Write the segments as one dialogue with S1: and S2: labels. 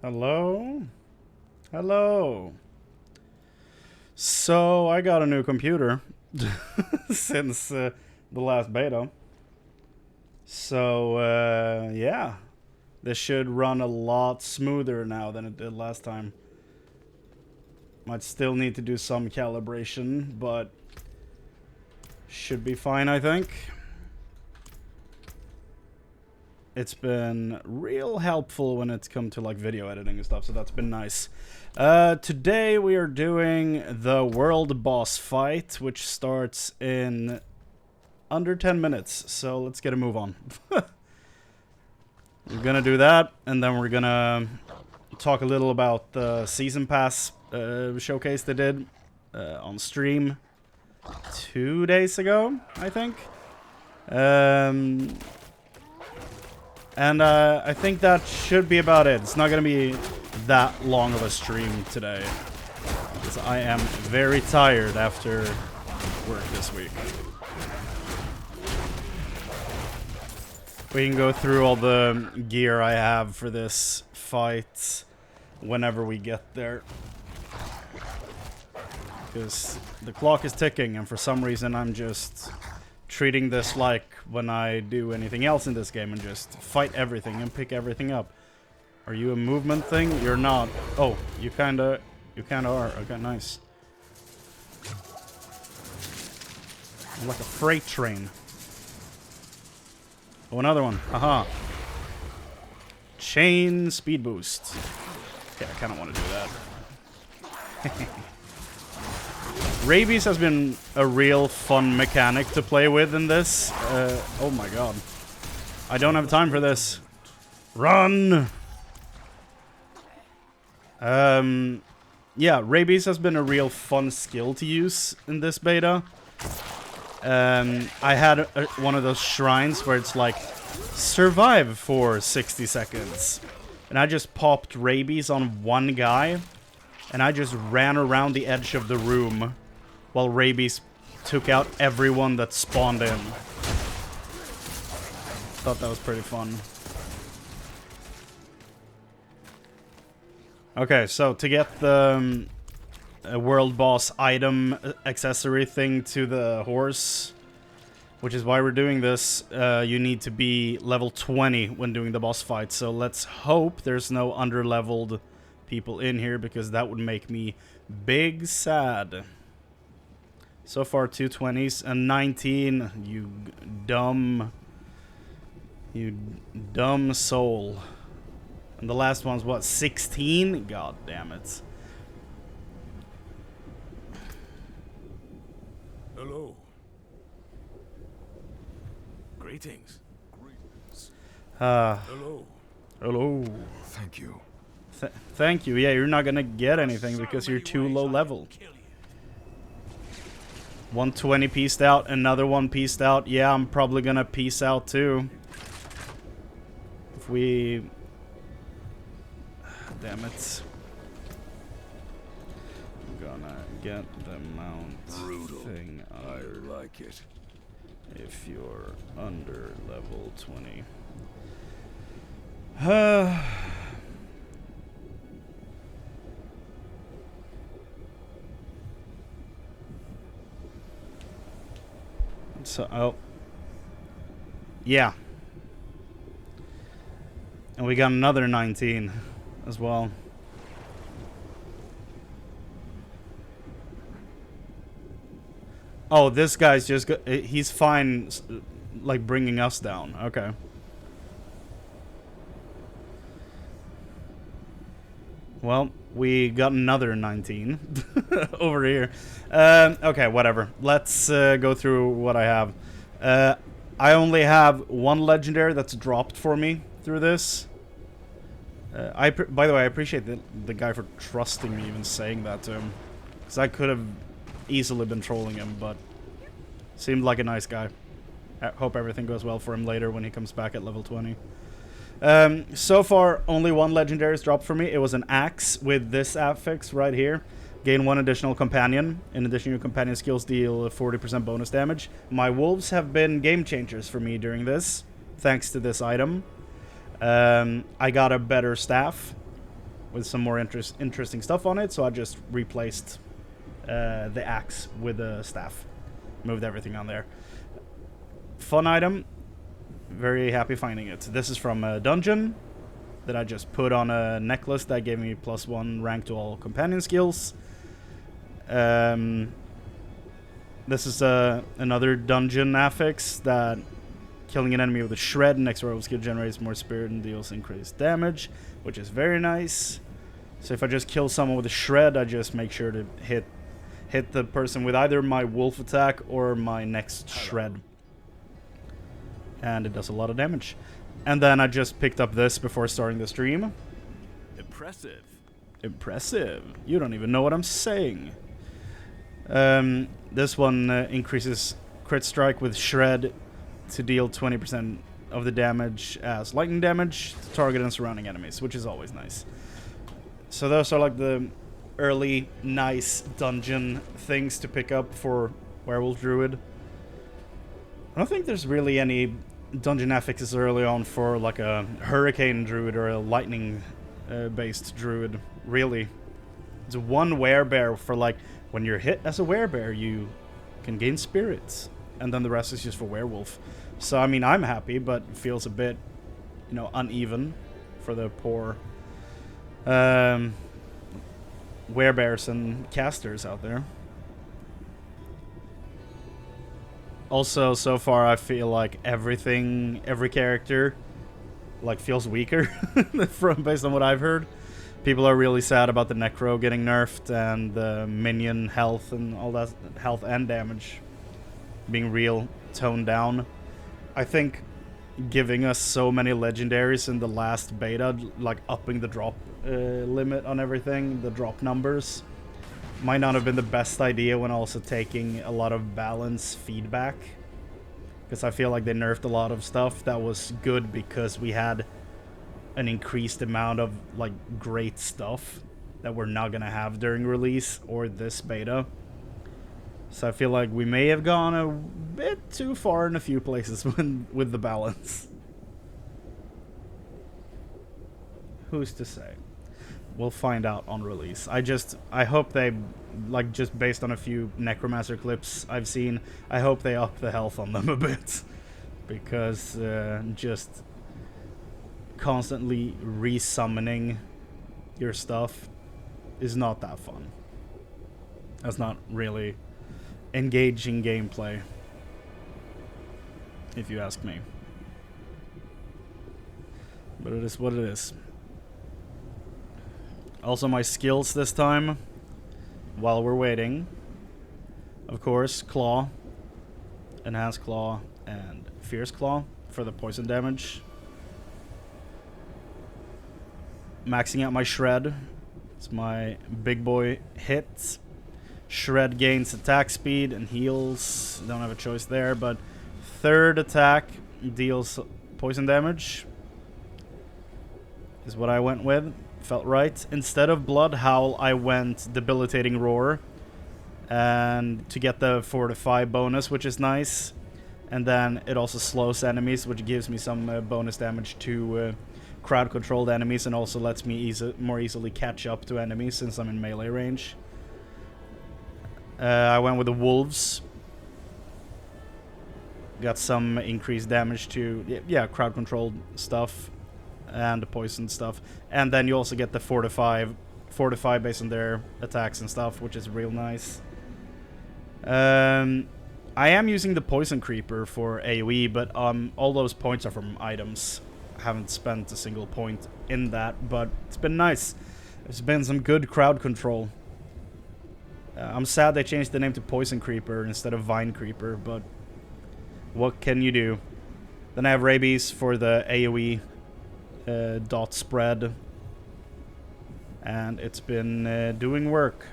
S1: Hello? Hello. So, I got a new computer since the last beta. So, yeah. This should run a lot smoother now than it did last time. Might still need to do some calibration, but should be fine, I think. It's been real helpful when it's come to like video editing and stuff, so that's been nice. Today we are doing the world boss fight, which starts in under 10 minutes, so let's get a move on. We're gonna do that, and then we're gonna talk a little about the Season Pass showcase they did on stream 2 days ago, I think. And I think that should be about it. It's not going to be that long of a stream today, because I am very tired after work this week. We can go through all the gear I have for this fight whenever we get there, because the clock is ticking, and for some reason I'm just treating this like when I do anything else in this game and just fight everything and pick everything up. Are you a movement thing? You're not. Oh, you kinda are. Okay, nice. I'm like a freight train. Oh, another one. Haha. Chain speed boost. Okay, I kinda want to do that. Rabies has been a real fun mechanic to play with in this. Oh my god. I don't have time for this. Run! Yeah, Rabies has been a real fun skill to use in this beta. I had one of those shrines where it's like, survive for 60 seconds. And I just popped Rabies on one guy, and I just ran around the edge of the room while Rabies took out everyone that spawned in. Thought that was pretty fun. Okay, so to get the world boss item accessory thing to the horse, which is why we're doing this, you need to be level 20 when doing the boss fight. So let's hope there's no under-leveled people in here, because that would make me big sad. So far, 2 20s and 19. You dumb soul. And the last one's what, 16? God damn it.
S2: Hello. Greetings. Hello.
S1: Hello.
S2: Thank you.
S1: Thank you. Yeah, you're not gonna get anything because you're too low level. 120 pieced out, another one pieced out. Yeah, I'm probably gonna piece out too. If we... Damn it. I'm gonna get the mount thing under.
S2: I like it.
S1: If you're under level 20. So, oh. Yeah. And we got another 19 as well. Oh, this guy's just... he's fine, like, bringing us down. Okay. Well, we got another 19 over here. Okay, whatever. Let's go through what I have. I only have one legendary that's dropped for me through this. By the way, I appreciate the guy for trusting me, even saying that to him. Because I could have easily been trolling him, but seemed like a nice guy. I hope everything goes well for him later when he comes back at level 20. So far, only one legendary has dropped for me. It was an axe with this affix right here. Gain 1 additional companion. In addition, your companion skills deal 40% bonus damage. My wolves have been game changers for me during this, thanks to this item. I got a better staff. with some more interesting stuff on it, so I just replaced the axe with the staff. Moved everything on there. Fun item. Very happy finding it. This is from a dungeon that I just put on a necklace that gave me +1 rank to all companion skills. This is another dungeon affix that killing an enemy with a shred next to skill generates more spirit and deals increased damage, which is very nice. So if I just kill someone with a shred, I just make sure to hit the person with either my wolf attack or my next shred. And it does a lot of damage. And then I just picked up this before starting the stream.
S2: Impressive.
S1: Impressive. You don't even know what I'm saying. This one increases crit strike with shred to deal 20% of the damage as lightning damage to target and surrounding enemies, which is always nice. So those are like the early nice dungeon things to pick up for Werewolf Druid. I don't think there's really any dungeon affixes early on for like a hurricane druid or a lightning based druid, really. It's one werebear for like when you're hit as a werebear you can gain spirits, and then the rest is just for werewolf. So I mean, I'm happy, but it feels a bit, you know, uneven for the poor werebears and casters out there. Also, so far, I feel like every character, like, feels weaker based on what I've heard. People are really sad about the Necro getting nerfed and the minion health and all that, health and damage being real toned down. I think giving us so many legendaries in the last beta, like upping the drop limit on everything, the drop numbers, might not have been the best idea when also taking a lot of balance feedback. Because I feel like they nerfed a lot of stuff that was good because we had an increased amount of like great stuff that we're not going to have during release or this beta. So I feel like we may have gone a bit too far in a few places with the balance. Who's to say? We'll find out on release. I hope they, like, just based on a few Necromancer clips I've seen, I hope they up the health on them a bit. Because just constantly resummoning your stuff is not that fun. That's not really engaging gameplay, if you ask me. But it is what it is. Also, my skills this time, while we're waiting, of course, Claw, Enhanced Claw, and Fierce Claw for the poison damage. Maxing out my Shred. It's my big boy hit. Shred gains attack speed and heals. Don't have a choice there, but third attack deals poison damage is what I went with. Felt right. Instead of Blood Howl, I went Debilitating Roar, and to get the Fortify bonus, which is nice. And then it also slows enemies, which gives me some bonus damage to crowd-controlled enemies, and also lets me more easily catch up to enemies since I'm in melee range. I went with the Wolves. Got some increased damage to, yeah, crowd-controlled stuff and the poison stuff. And then you also get the Fortify based on their attacks and stuff, which is real nice. I am using the Poison Creeper for AoE, but all those points are from items. I haven't spent a single point in that, but it's been nice. There's been some good crowd control. I'm sad they changed the name to Poison Creeper instead of Vine Creeper, but what can you do? Then I have Rabies for the AoE dot spread, and it's been doing work.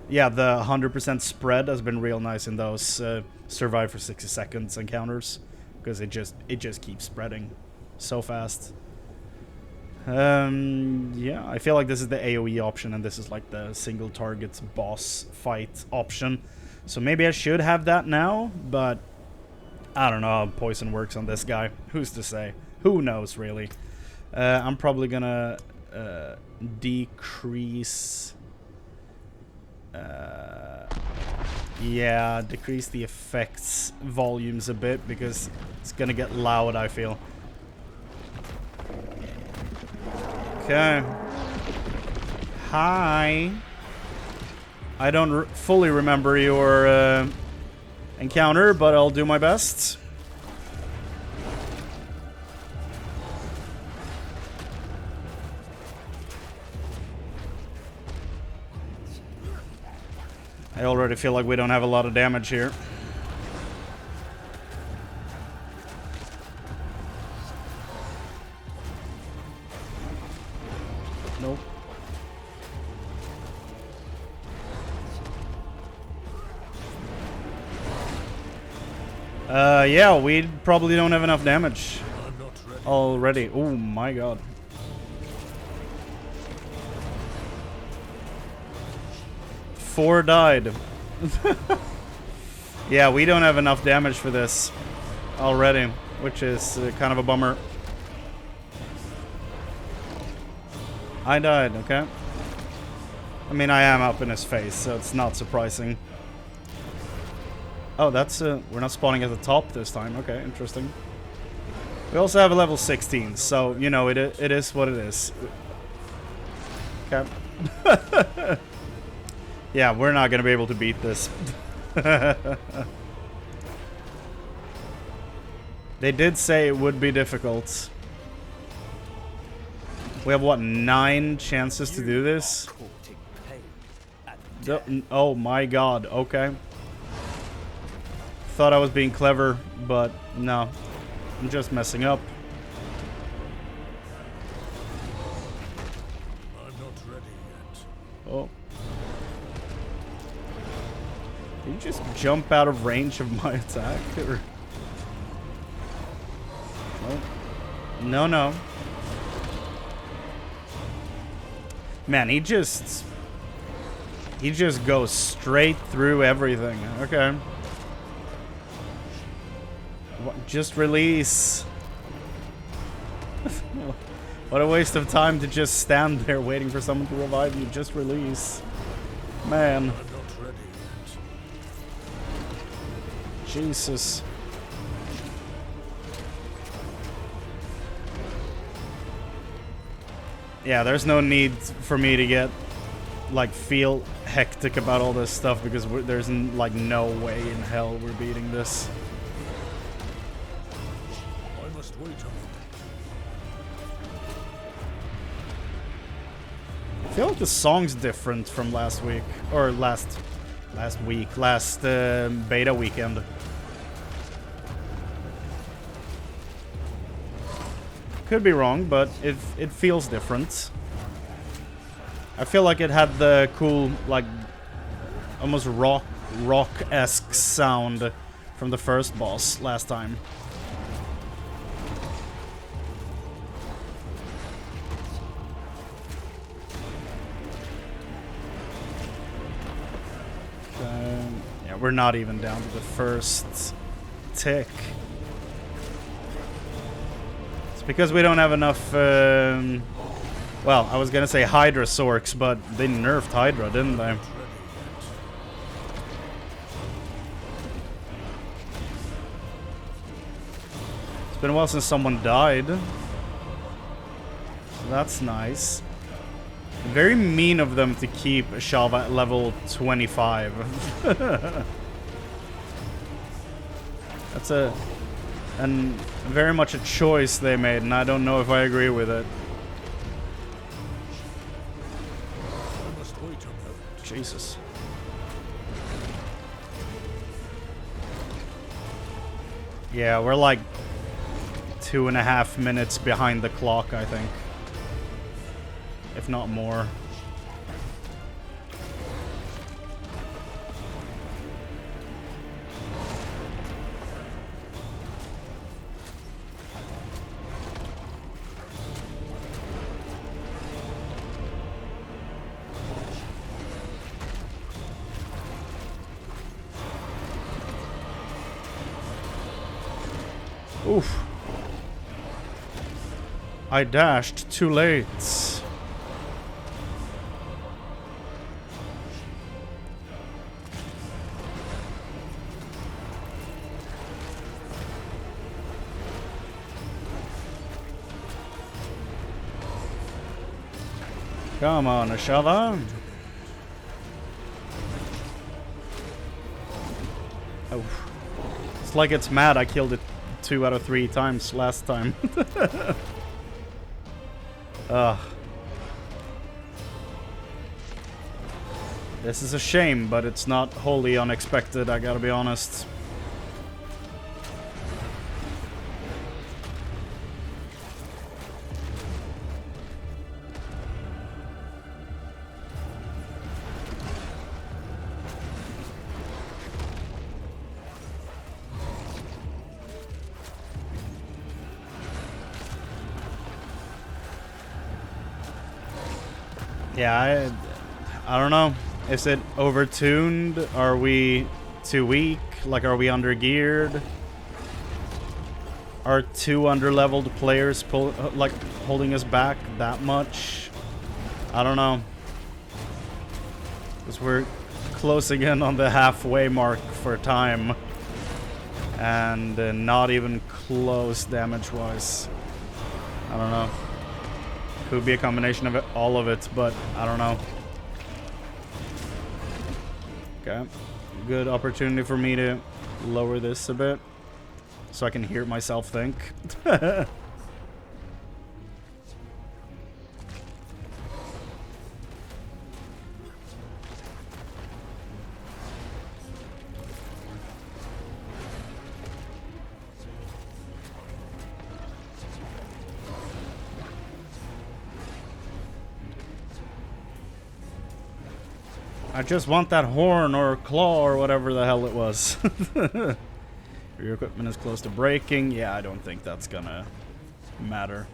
S1: Yeah, the 100% spread has been real nice in those survive for 60 seconds encounters, because it just keeps spreading so fast. Yeah, I feel like this is the AoE option, and this is like the single target boss fight option. So maybe I should have that now, but I don't know how poison works on this guy. Who's to say? Who knows, really? I'm probably gonna decrease... yeah, decrease the effects volumes a bit, because it's gonna get loud, I feel. Okay. Hi. I don't fully remember your encounter, but I'll do my best. I already feel like we don't have a lot of damage here. Nope. Yeah, we probably don't have enough damage already. Oh my god. Four died. Yeah, we don't have enough damage for this already, which is kind of a bummer. I died, okay. I mean, I am up in his face, so it's not surprising. Oh, that's, we're not spawning at the top this time. Okay, interesting. We also have a level 16, so, you know, it is what it is. Okay. Yeah, we're not gonna be able to beat this. They did say it would be difficult. We have, what, 9 chances to do this? Oh my god, okay. Thought I was being clever, but no. I'm just messing up.
S2: I'm not ready yet.
S1: Oh. Did you just jump out of range of my attack? Or... Oh. No, no. Man, he just goes straight through everything. Okay. Just release. What a waste of time to just stand there waiting for someone to revive you. Just release. Man.
S2: I'm not ready yet.
S1: Jesus. Yeah, there's no need for me to get, like, feel hectic about all this stuff, because there's, like, no way in hell we're beating this.
S2: I must wait on
S1: I feel like the song's different from last week, or last beta weekend. Could be wrong, but it feels different. I feel like it had the cool, like, almost rock-esque sound from the first boss last time. Yeah, we're not even down to the first tick. It's because we don't have enough, well, I was gonna say Hydra Sorks, but they nerfed Hydra, didn't they? It's been a while since someone died. So that's nice. Very mean of them to keep Shava at level 25. That's very much a choice they made, and I don't know if I agree with it.
S2: I must wait on that.
S1: Jesus. Yeah, we're like 2.5 minutes behind the clock, I think. If not more. Oof. I dashed too late. Come on, Ashava. Oh. It's like it's mad I killed it 2 out of 3 times last time. This is a shame, but it's not wholly unexpected, I gotta be honest. Yeah, I don't know. Is it overtuned? Are we too weak? Like, are we undergeared? Are 2 underleveled players holding us back that much? I don't know. Because we're closing in on the halfway mark for time. And not even close damage-wise. I don't know. Could be a combination of all of it, but I don't know. Okay. Good opportunity for me to lower this a bit. So I can hear myself think. I just want that horn or claw or whatever the hell it was. Your equipment is close to breaking. Yeah, I don't think that's gonna matter.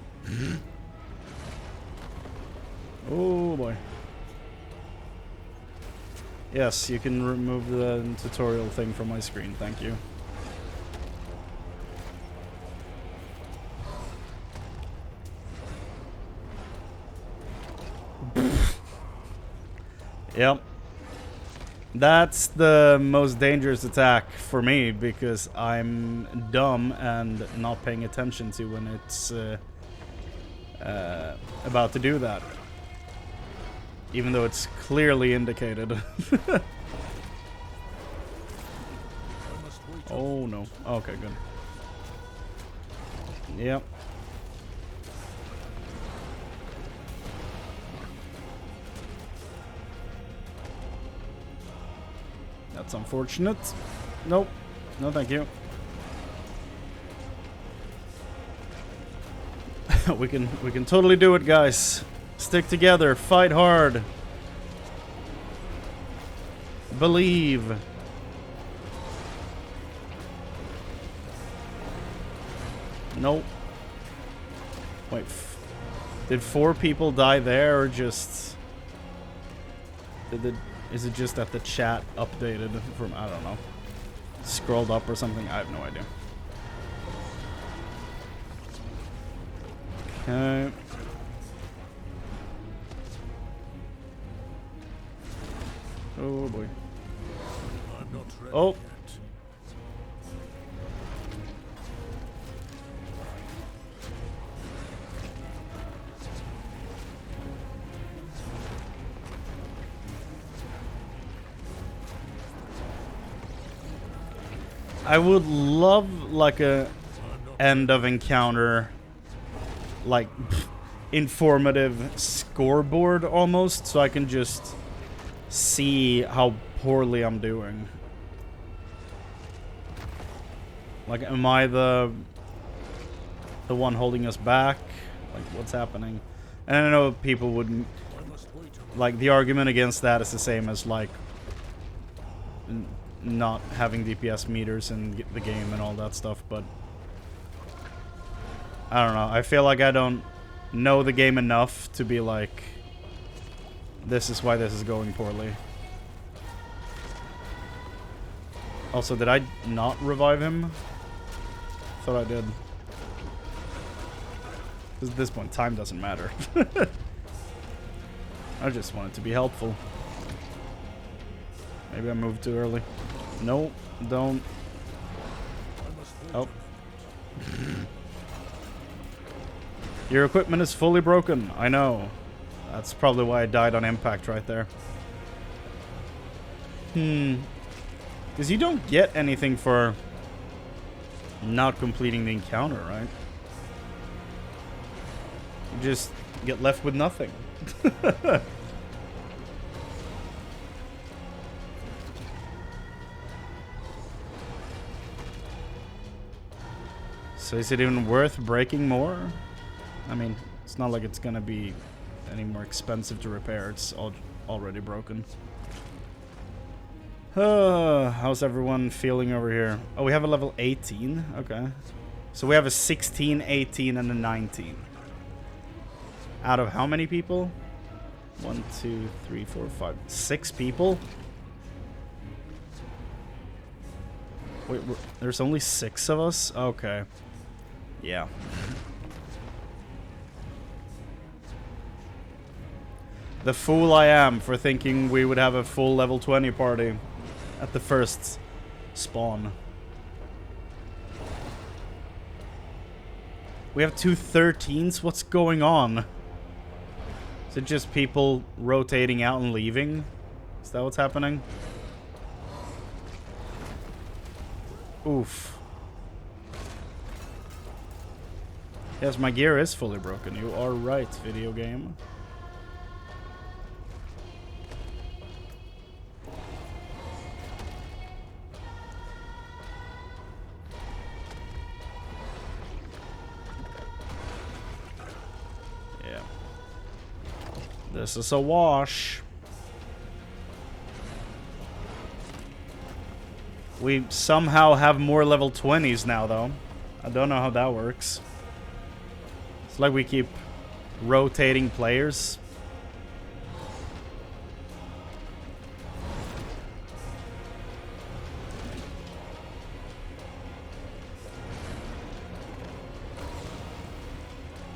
S1: Oh boy. Yes, you can remove the tutorial thing from my screen. Thank you. Yep. That's the most dangerous attack for me because I'm dumb and not paying attention to when it's about to do that. Even though it's clearly indicated. Oh no. Okay, good. Yep. That's unfortunate. Nope. No, thank you. we can totally do it, guys. Stick together. Fight hard. Believe. Nope. Wait. Did 4 people die there, or just... Is it just that the chat updated from, I don't know, scrolled up or something? I have no idea. Okay. Oh boy.
S2: I'm not ready
S1: Oh.
S2: yet.
S1: I would love like a end of encounter, like informative scoreboard almost, so I can just see how poorly I'm doing. Like, am I the one holding us back? Like, what's happening? And I know people would, like, the argument against that is the same as like not having DPS meters in the game and all that stuff, but I don't know. I feel like I don't know the game enough to be like, this is why this is going poorly. Also, did I not revive him? Thought I did. Because at this point, time doesn't matter. I just want it to be helpful. Maybe I moved too early. Nope, don't. Oh. Your equipment is fully broken, I know. That's probably why I died on impact right there. Because you don't get anything for not completing the encounter, right? You just get left with nothing. So is it even worth breaking more? I mean, it's not like it's gonna be any more expensive to repair. It's already broken. How's everyone feeling over here? Oh, we have a level 18. Okay. So we have a 16, 18, and a 19. Out of how many people? 1, 2, 3, 4, 5, 6 people? Wait, there's only 6 of us? Okay. Yeah. The fool I am for thinking we would have a full level 20 party at the first spawn. We have 2 13s? What's going on? Is it just people rotating out and leaving? Is that what's happening? Oof. Yes, my gear is fully broken. You are right, video game. Yeah. This is a wash. We somehow have more level 20s now, though. I don't know how that works. It's like we keep rotating players.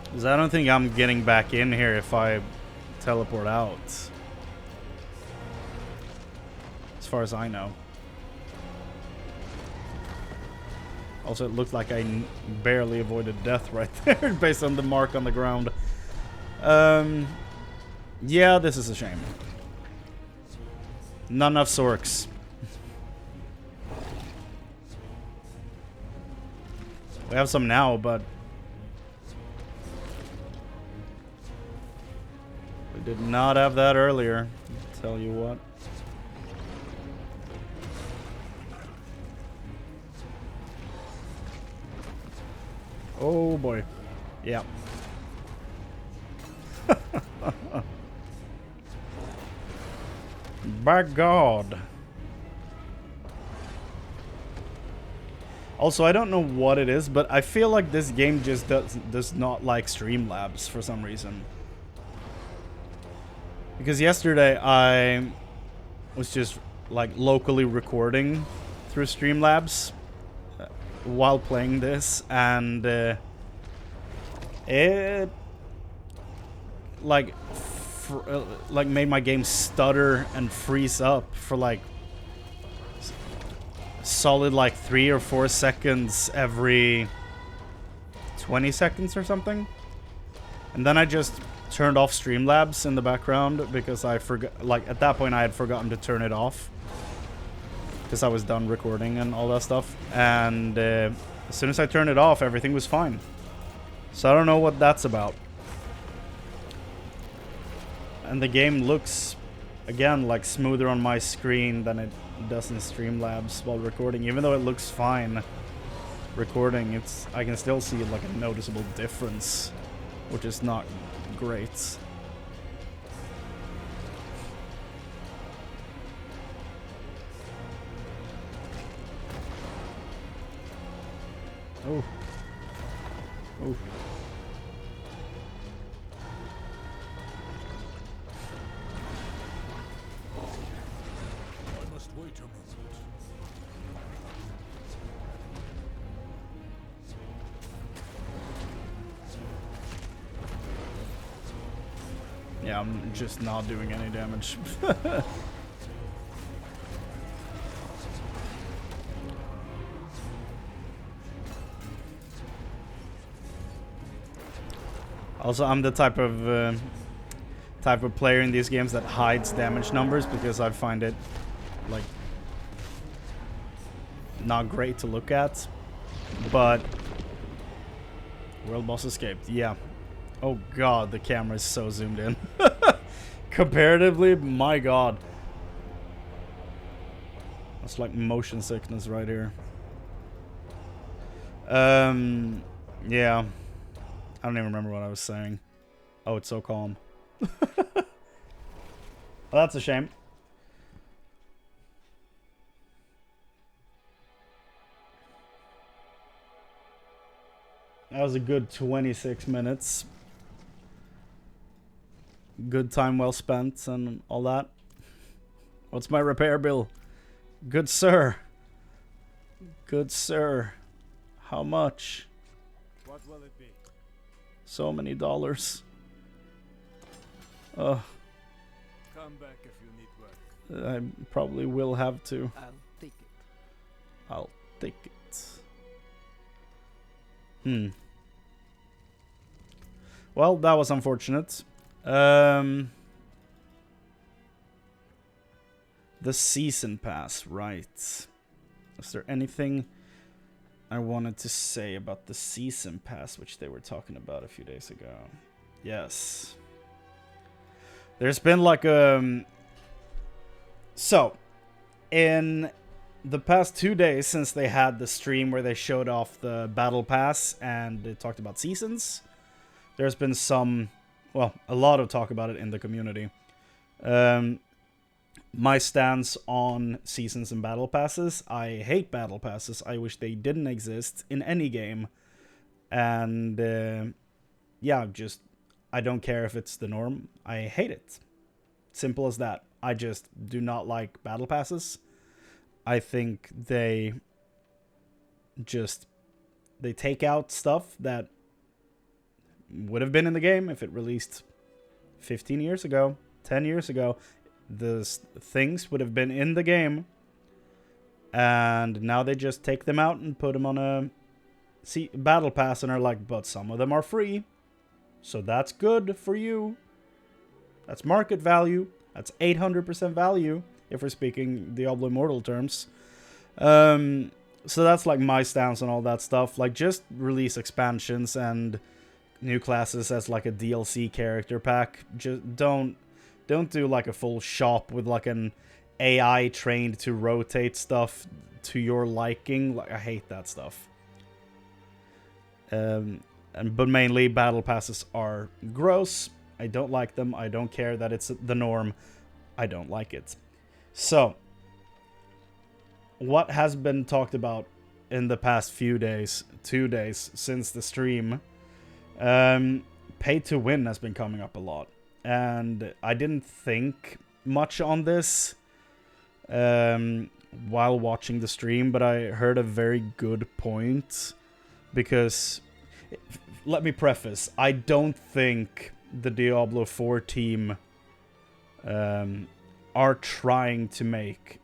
S1: Because I don't think I'm getting back in here if I teleport out. As far as I know. Also, it looked like I barely avoided death right there based on the mark on the ground. Yeah, this is a shame. Not enough Sorks. We have some now, but we did not have that earlier. I'll tell you what. Oh boy. Yeah. By God. Also, I don't know what it is, but I feel like this game just does not like Streamlabs for some reason. Because yesterday I was just like locally recording through Streamlabs while playing this, and it like made my game stutter and freeze up for like solid like 3 or 4 seconds every 20 seconds or something. And then I just turned off Streamlabs in the background because I forgot, like at that point I had forgotten to turn it off because I was done recording and all that stuff. And as soon as I turned it off, everything was fine. So I don't know what that's about. And the game looks, again, like smoother on my screen than it does in Streamlabs while recording. Even though it looks fine recording, I can still see like a noticeable difference, which is not great. Oh. Oh.
S2: I must wait a moment.
S1: Yeah, I'm just not doing any damage. Also, I'm the type of type of player in these games that hides damage numbers because I find it, like, not great to look at. But world boss escaped. Yeah. Oh god, the camera is so zoomed in. Comparatively, my god. That's like motion sickness right here. Yeah. I don't even remember what I was saying. Oh, it's so calm. Well, that's a shame. That was a good 26 minutes. Good time well spent and all that. What's my repair bill? Good sir. Good sir. How much?
S2: What will it be?
S1: So many dollars.
S2: Come back if you need work.
S1: I probably will have to.
S3: I'll take it.
S1: I'll take it. Well, that was unfortunate. The season pass, right. Is there anything I wanted to say about the season pass, which they were talking about a few days ago? Yes. There's been like so, in the past 2 days since they had the stream where they showed off the battle pass and they talked about seasons, there's been some, well, a lot of talk about it in the community. My stance on seasons and battle passes: I hate battle passes. I wish they didn't exist in any game. And yeah, just, I don't care if it's the norm. I hate it. Simple as that. I just do not like battle passes. I think they take out stuff that would have been in the game if it released 15 years ago, 10 years ago. The things would have been in the game, and now they just take them out and put them on a battle pass and are like, but some of them are free, so that's good for you. That's market value. That's 800% value if we're speaking Diablo Immortal terms. So that's like my stance on all that stuff. Like, just release expansions and new classes as like a DLC character pack. Just don't do like a full shop with like an AI trained to rotate stuff to your liking. Like, I hate that stuff. But mainly battle passes are gross. I don't like them. I don't care that it's the norm. I don't like it. So, what has been talked about in the past few days, 2 days since the stream? Pay to win has been coming up a lot. And I didn't think much on this while watching the stream, but I heard a very good point. Because, let me preface, I don't think the Diablo 4 team are trying to make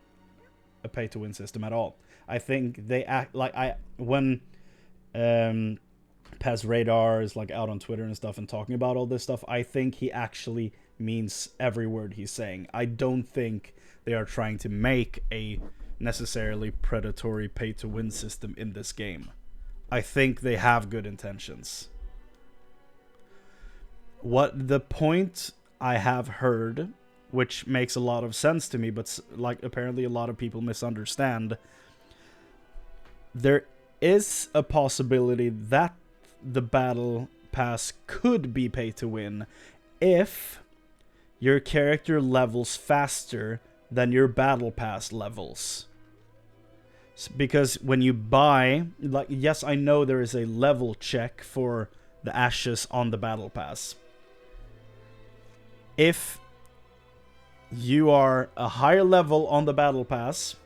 S1: a pay-to-win system at all. I think they act like when Paz Radar is like out on Twitter and stuff and talking about all this stuff, I think he actually means every word he's saying. I don't think they are trying to make a necessarily predatory pay-to-win system in this game. I think they have good intentions. What the point I have heard, which makes a lot of sense to me, but like apparently a lot of people misunderstand, there is a possibility that the battle pass could be pay to win if your character levels faster than your battle pass levels. Because when you buy, like, yes, I know there is a level check for the ashes on the battle pass. If you are a higher level on the battle pass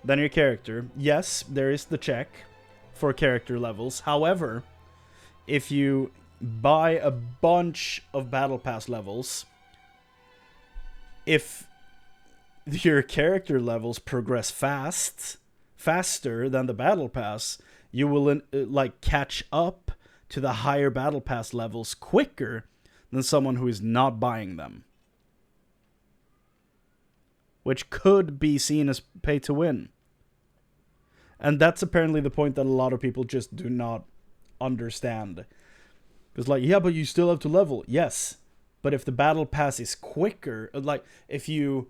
S1: than your character, yes, there is the check for character levels. However, if you buy a bunch of battle pass levels, if your character levels progress faster than the battle pass, you will like catch up to the higher battle pass levels quicker than someone who is not buying them. Which could be seen as pay to win. And that's apparently the point that a lot of people just do not understand. Because like, yeah, but you still have to level. Yes. But if the battle pass is quicker, like if the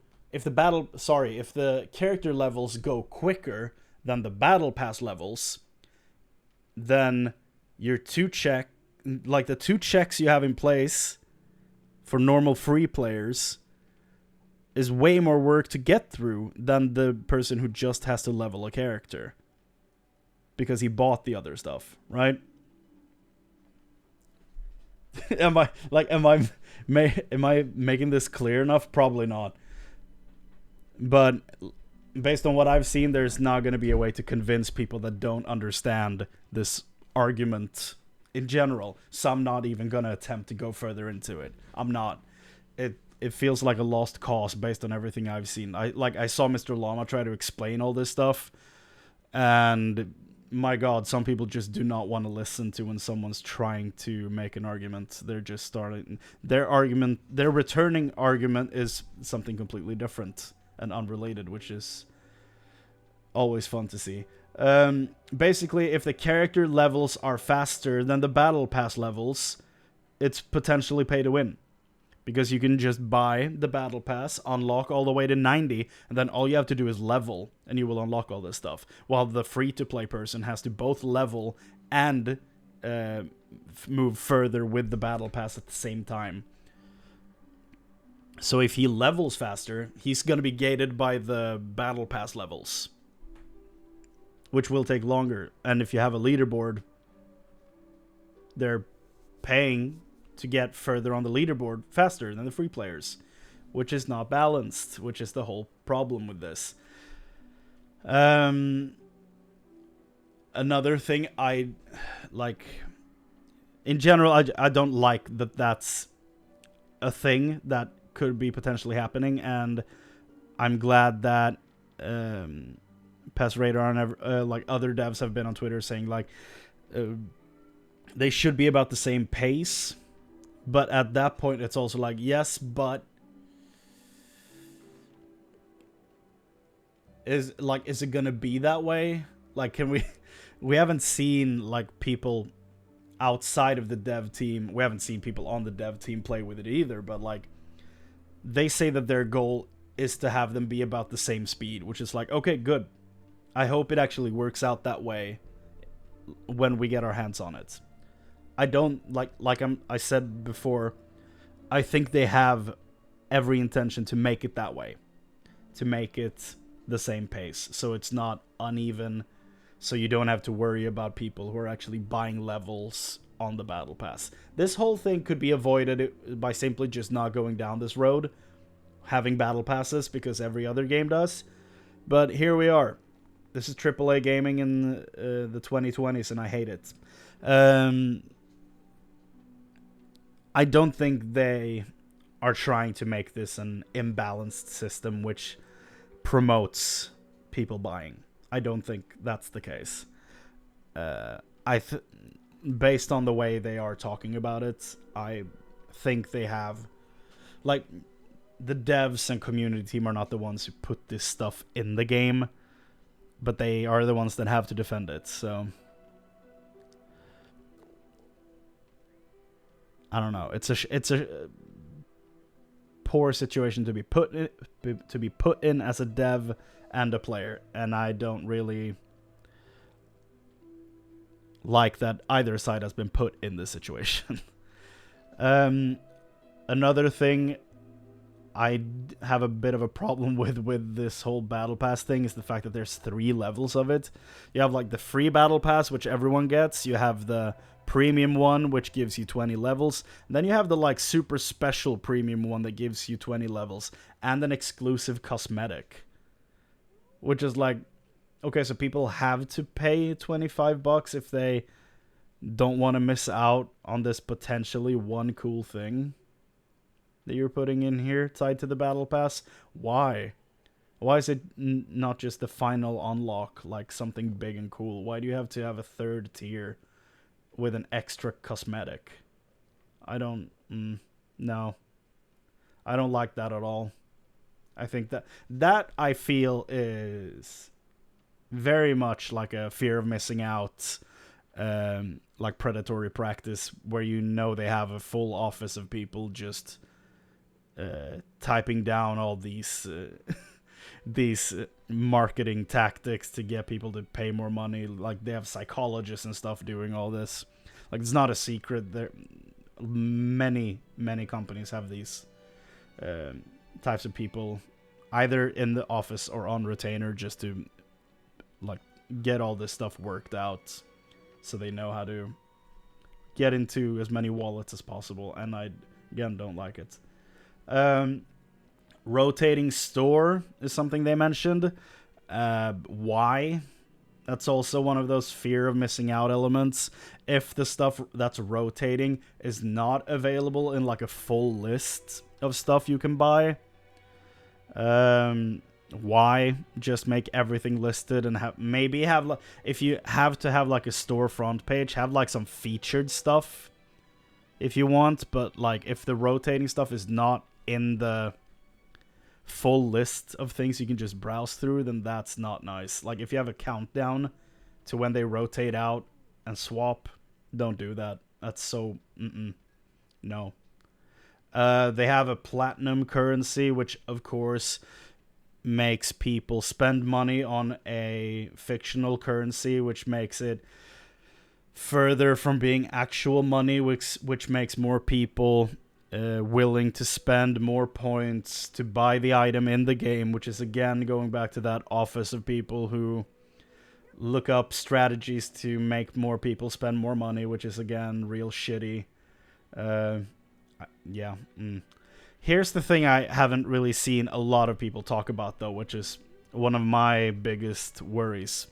S1: character levels go quicker than the battle pass levels, then the 2 checks you have in place for normal free players is way more work to get through than the person who just has to level a character because he bought the other stuff, right? Am I making this clear enough? Probably not. But based on what I've seen, there's not going to be a way to convince people that don't understand this argument in general. So I'm not even going to attempt to go further into it. I'm not. It feels like a lost cause based on everything I've seen. I saw Mr. Llama try to explain all this stuff, and my God, some people just do not want to listen to when someone's trying to make an argument. They're just starting their returning argument is something completely different and unrelated, which is always fun to see. Basically, if the character levels are faster than the battle pass levels, it's potentially pay to win. Because you can just buy the battle pass, unlock all the way to 90, and then all you have to do is level, and you will unlock all this stuff. While the free-to-play person has to both level and move further with the battle pass at the same time. So if he levels faster, he's going to be gated by the battle pass levels, which will take longer. And if you have a leaderboard, they're paying to get further on the leaderboard faster than the free players, which is not balanced, which is the whole problem with this. Another thing I like, in general, I don't like that that's a thing that could be potentially happening, and I'm glad that Pass Radar and like other devs have been on Twitter saying like they should be about the same pace. But at that point, it's also like, yes, but is it gonna be that way? Like, can we haven't seen like people outside of the dev team. We haven't seen people on the dev team play with it either. But like, they say that their goal is to have them be about the same speed, which is like, okay, good. I hope it actually works out that way when we get our hands on it. I don't I said before, I think they have every intention to make it that way. To make it the same pace. So it's not uneven. So you don't have to worry about people who are actually buying levels on the battle pass. This whole thing could be avoided by simply just not going down this road. Having battle passes because every other game does. But here we are. This is AAA gaming in the 2020s and I hate it. I don't think they are trying to make this an imbalanced system which promotes people buying. I don't think that's the case. Based on the way they are talking about it, I think they have... Like, the devs and community team are not the ones who put this stuff in the game, but they are the ones that have to defend it, so... I don't know. It's a poor situation to be put in as a dev and a player, and I don't really like that either side has been put in this situation. Another thing I have a bit of a problem with this whole battle pass thing is the fact that there's 3 levels of it. You have like the free battle pass, which everyone gets. You have the premium one, which gives you 20 levels. And then you have the like super special premium one that gives you 20 levels and an exclusive cosmetic, which is like, okay, so people have to pay $25 if they don't want to miss out on this potentially one cool thing that you're putting in here tied to the battle pass. Why is it not just the final unlock, like something big and cool? Why do you have to have a third tier with an extra cosmetic? I don't No. I don't like that at all. I think that I feel is very much like a fear of missing out, like predatory practice, where you know they have a full office of people just typing down all these these marketing tactics to get people to pay more money. Like, they have psychologists and stuff doing all this. Like, it's not a secret. There, many companies have these types of people either in the office or on retainer just to like get all this stuff worked out, so they know how to get into as many wallets as possible. And I again don't like it. Rotating store is something they mentioned. Why? That's also one of those fear of missing out elements. If the stuff that's rotating is not available in like a full list of stuff you can buy, why just make everything listed and maybe have, if you have to have like a storefront page, have like some featured stuff if you want. But like, if the rotating stuff is not in the full list of things you can just browse through, then that's not nice. Like, if you have a countdown to when they rotate out and swap, don't do that. That's so no. They have a platinum currency, which of course makes people spend money on a fictional currency, which makes it further from being actual money, which makes more people willing to spend more points to buy the item in the game, which is again going back to that office of people who look up strategies to make more people spend more money, which is again real shitty. Yeah. Here's the thing I haven't really seen a lot of people talk about, though, which is one of my biggest worries.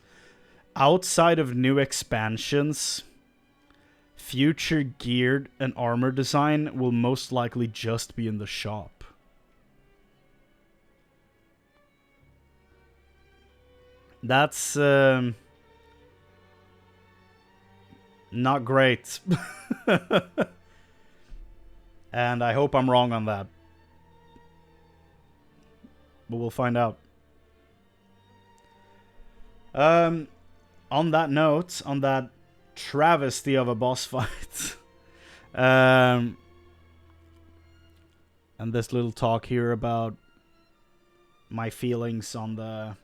S1: Outside of new expansions, future gear and armor design will most likely just be in the shop. That's not great. And I hope I'm wrong on that. But we'll find out. On that note, on that travesty of a boss fight, and this little talk here about my feelings on the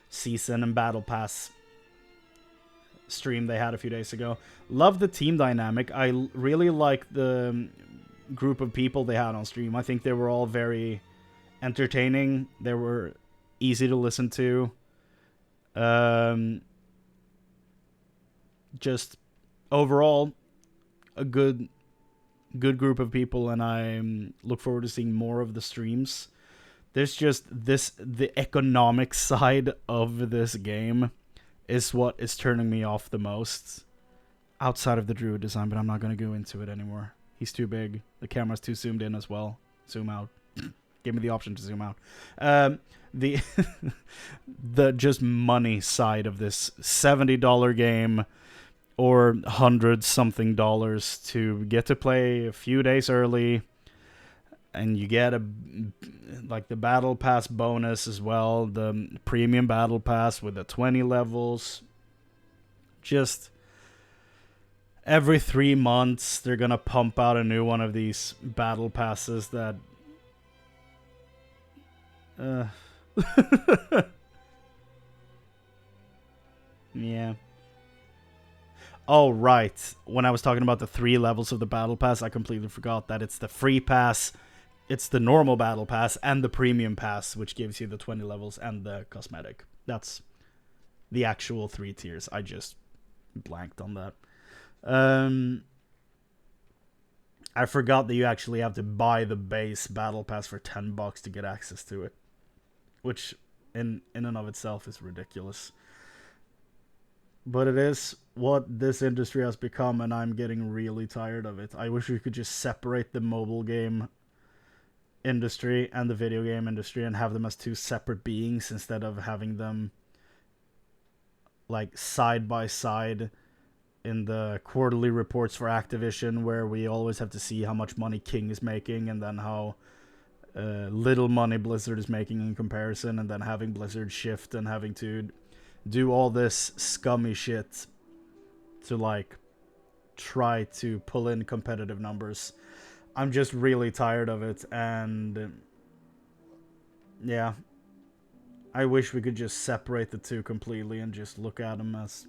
S1: season and battle pass stream they had a few days ago. Love the team dynamic. I really like the group of people they had on stream. I think they were all very entertaining. They were easy to listen to. Just overall a good group of people, and I look forward to seeing more of the streams. There's just the economic side of this game is what is turning me off the most, outside of the Druid design, but I'm not going to go into it anymore. He's too big. The camera's too zoomed in as well. Zoom out. Give me the option to zoom out. The the just money side of this $70 game, or $100-something to get to play a few days early, and you get the battle pass bonus as well, the premium battle pass with the 20 levels. Just every 3 months they're gonna pump out a new one of these battle passes that yeah. Oh, right. When I was talking about the 3 levels of the battle pass, I completely forgot that it's the free pass, it's the normal battle pass, and the premium pass, which gives you the 20 levels and the cosmetic. That's the actual 3 tiers. I just blanked on that. I forgot that you actually have to buy the base battle pass for $10 to get access to it, which in and of itself is ridiculous. But it is what this industry has become, and I'm getting really tired of it. I wish we could just separate the mobile game industry and the video game industry and have them as 2 separate beings instead of having them like side by side in the quarterly reports for Activision, where we always have to see how much money King is making and then how little money Blizzard is making in comparison, and then having Blizzard shift and having to do all this scummy shit to like try to pull in competitive numbers. I'm just really tired of it, and yeah, I wish we could just separate the two completely and just look at them as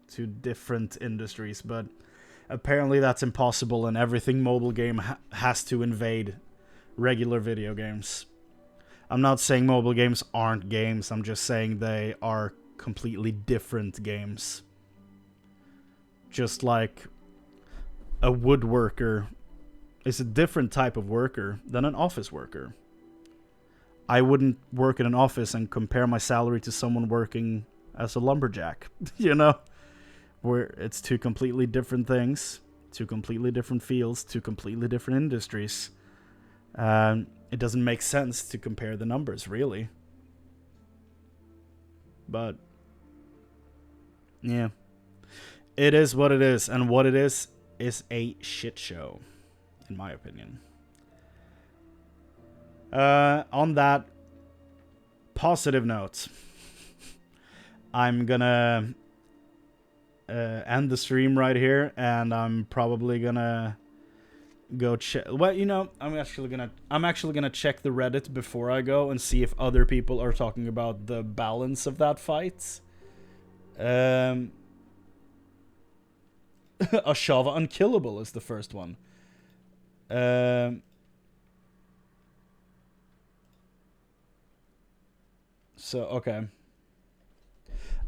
S1: two different industries, but apparently that's impossible, and everything mobile game has to invade regular video games. I'm not saying mobile games aren't games, I'm just saying they are completely different games. Just like a woodworker is a different type of worker than an office worker. I wouldn't work in an office and compare my salary to someone working as a lumberjack, you know? Where it's two completely different things, two completely different fields, two completely different industries. It doesn't make sense to compare the numbers, really. But yeah, it is what it is, and what it is a shit show, in my opinion. On that positive note, I'm gonna end the stream right here, and I'm probably gonna go check. Well, you know, I'm actually gonna check the Reddit before I go and see if other people are talking about the balance of that fight. Ashava Unkillable is the first one. So okay,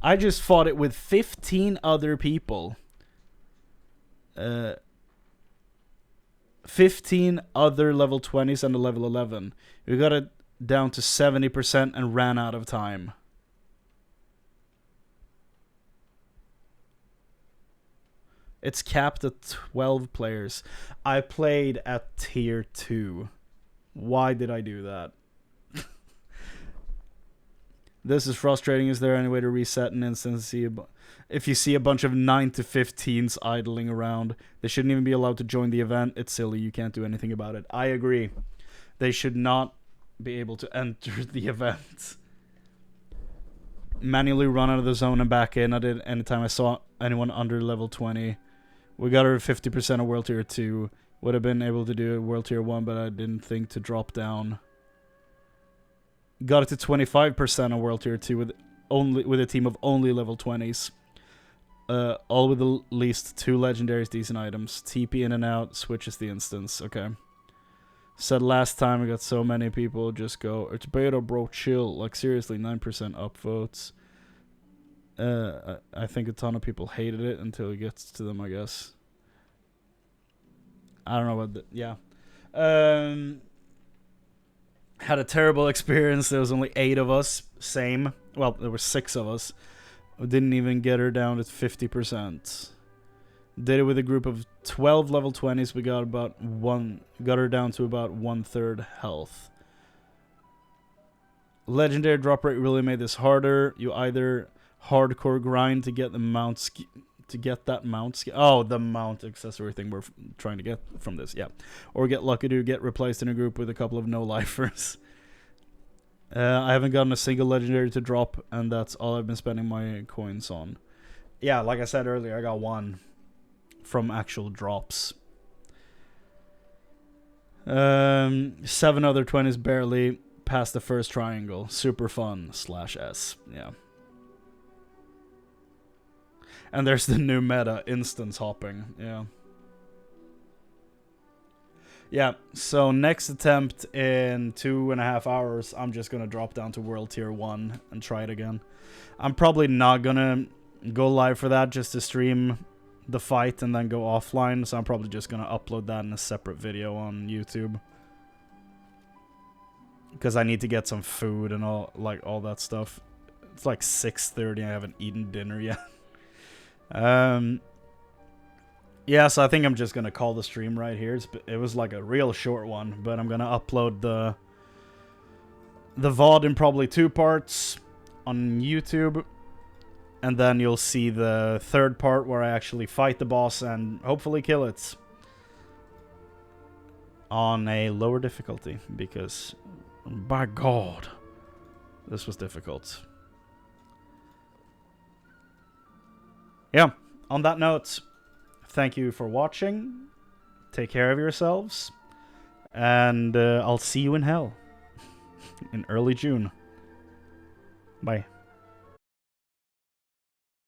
S1: I just fought it with 15 other people. 15 other level 20s and a level 11. We got it down to 70% and ran out of time. It's capped at 12 players. I played at tier 2. Why did I do that? This is frustrating. Is there any way to reset an instance? If you see a bunch of 9 to 15s idling around, they shouldn't even be allowed to join the event. It's silly. You can't do anything about it. I agree. They should not be able to enter the event. Manually run out of the zone and back in. I did anytime I saw anyone under level 20. We got her 50% of World Tier 2. Would have been able to do World Tier 1, but I didn't think to drop down. Got it to 25% of World Tier 2 with a team of only level 20s. All with at least 2 legendaries, decent items. TP in and out, switches the instance. Okay. Said last time we got so many people just go, it's beta bro, chill. Like seriously, 9% upvotes. I think a ton of people hated it until it gets to them, I guess. I don't know what the, yeah. Had a terrible experience. There was only 8 of us. Same. Well, there were 6 of us. We didn't even get her down to 50%. Did it with a group of 12 level 20s. We got got her down to about 1/3 health. Legendary drop rate really made this harder. You either hardcore grind to get the mount the mount accessory thing we're trying to get from this, yeah. Or get lucky to get replaced in a group with a couple of no-lifers. I haven't gotten a single legendary to drop, and that's all I've been spending my coins on. Yeah, like I said earlier, I got 1 from actual drops. 7 other 20s barely past the first triangle. Super fun /S, yeah. And there's the new meta, instance hopping, yeah. Yeah, so next attempt in 2.5 hours, I'm just gonna drop down to World Tier 1 and try it again. I'm probably not gonna go live for that, just to stream the fight and then go offline, so I'm probably just gonna upload that in a separate video on YouTube. Because I need to get some food and all that stuff. It's like 6:30, I haven't eaten dinner yet. Yeah, so I think I'm just gonna call the stream right here. It was like a real short one, but I'm gonna upload the VOD in probably 2 parts on YouTube, And then you'll see the third part where I actually fight the boss and hopefully kill it. On a lower difficulty, because by God, this was difficult. Yeah, on that note, thank you for watching. Take care of yourselves. And I'll see you in hell in early June. Bye.